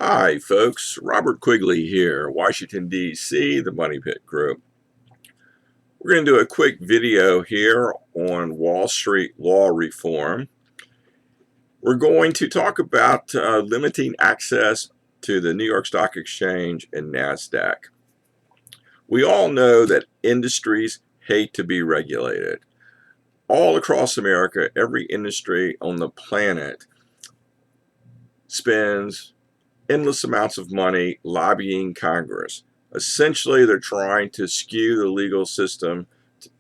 Hi, folks. Robert Quigley here, Washington, D.C., the Money Pit Group. We're going to do a quick video here on Wall Street law reform. We're going to talk about limiting access to the New York Stock Exchange and NASDAQ. We all know that industries hate to be regulated. All across America, every industry on the planet spends endless amounts of money lobbying Congress. Essentially, they're trying to skew the legal system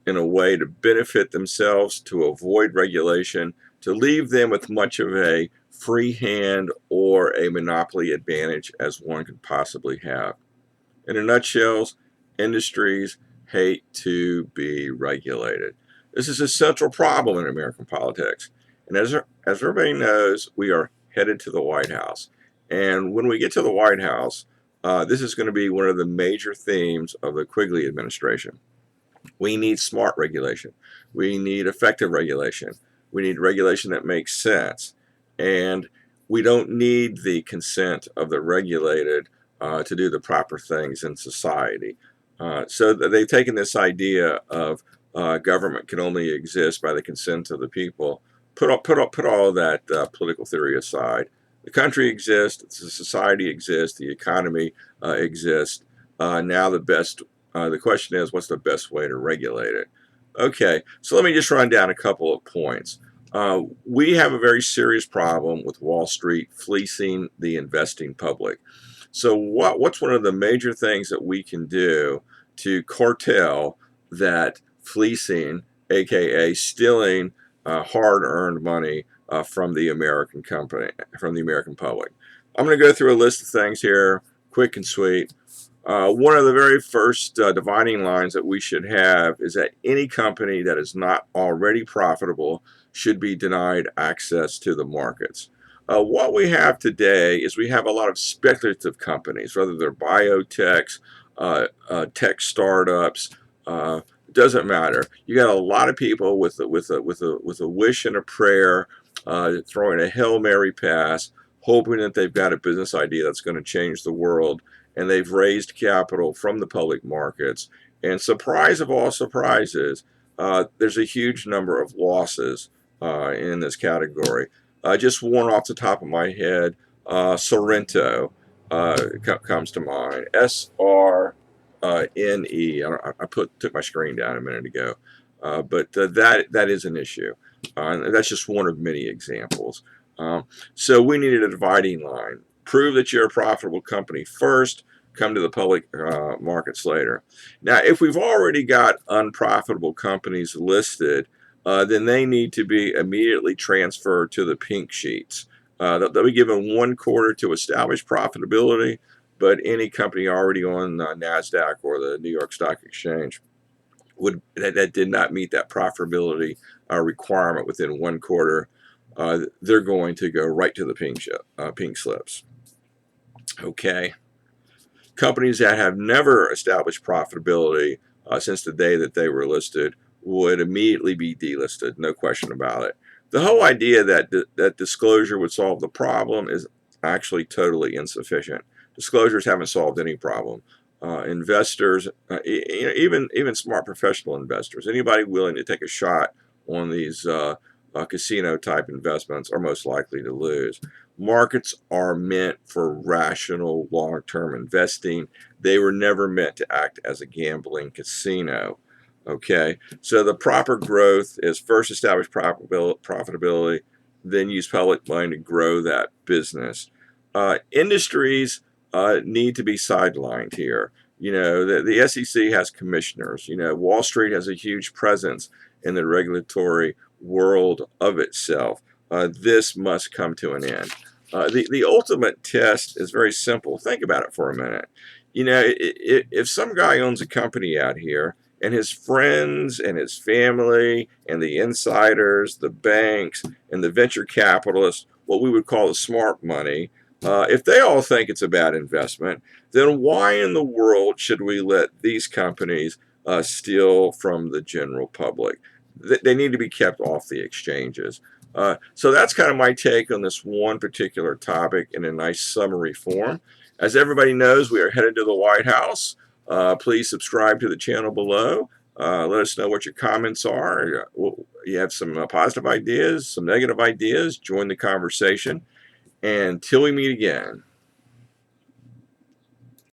in a way to benefit themselves, to avoid regulation, to leave them with much of a free hand or a monopoly advantage as one could possibly have. In a nutshell, industries hate to be regulated. This is a central problem in American politics. And as everybody knows, we are headed to the White House. And when we get to the White House, this is going to be one of the major themes of the Quigley administration. We need smart regulation. We need effective regulation. We need regulation that makes sense. And we don't need the consent of the regulated to do the proper things in society. So they've taken this idea of government can only exist by the consent of the people. Put all that political theory aside. The country exists, the society exists, the economy exists. Now the question is, what's the best way to regulate it? Okay, so let me just run down a couple of points. We have a very serious problem with Wall Street fleecing the investing public. So what's one of the major things that we can do to curtail that fleecing, aka stealing hard-earned money from the American public? I'm going to go through a list of things here, quick and sweet. One of the very first dividing lines that we should have is that any company that is not already profitable should be denied access to the markets. What we have today is we have a lot of speculative companies, whether they're biotechs, tech startups. Doesn't matter. You got a lot of people with a wish and a prayer, throwing a Hail Mary pass, hoping that they've got a business idea that's going to change the world, and they've raised capital from the public markets. And surprise of all surprises, there's a huge number of losses in this category. Just one off the top of my head, Sorrento comes to mind. SRNE. I took my screen down a minute ago, but that is an issue. That's just one of many examples. So we needed a dividing line. Prove that you're a profitable company first, come to the public markets later. Now, if we've already got unprofitable companies listed, then they need to be immediately transferred to the pink sheets. They'll be given 1 quarter to establish profitability, but any company already on NASDAQ or the New York Stock Exchange that did not meet that profitability requirement within 1 quarter, they're going to go right to the pink slips. Okay. Companies that have never established profitability since the day that they were listed would immediately be delisted, no question about it. The whole idea that disclosure would solve the problem is actually totally insufficient. Disclosures haven't solved any problem. Investors, even smart professional investors, anybody willing to take a shot on these casino type investments are most likely to lose. Markets are meant for rational long-term investing. They were never meant to act as a gambling casino. Okay, so the proper growth is first establish profitability, then use public money to grow that business. Industries need to be sidelined here. You know, the SEC has commissioners. You know, Wall Street has a huge presence in the regulatory world of itself. This must come to an end. The ultimate test is very simple. Think about it for a minute. You know, if some guy owns a company out here and his friends and his family and the insiders, the banks and the venture capitalists, what we would call the smart money, if they all think it's a bad investment, then why in the world should we let these companies steal from the general public? They need to be kept off the exchanges. So that's kind of my take on this one particular topic in a nice summary form. As everybody knows, we are headed to the White House. Please subscribe to the channel below. Let us know what your comments are. You have some positive ideas, some negative ideas. Join the conversation. And till we meet again.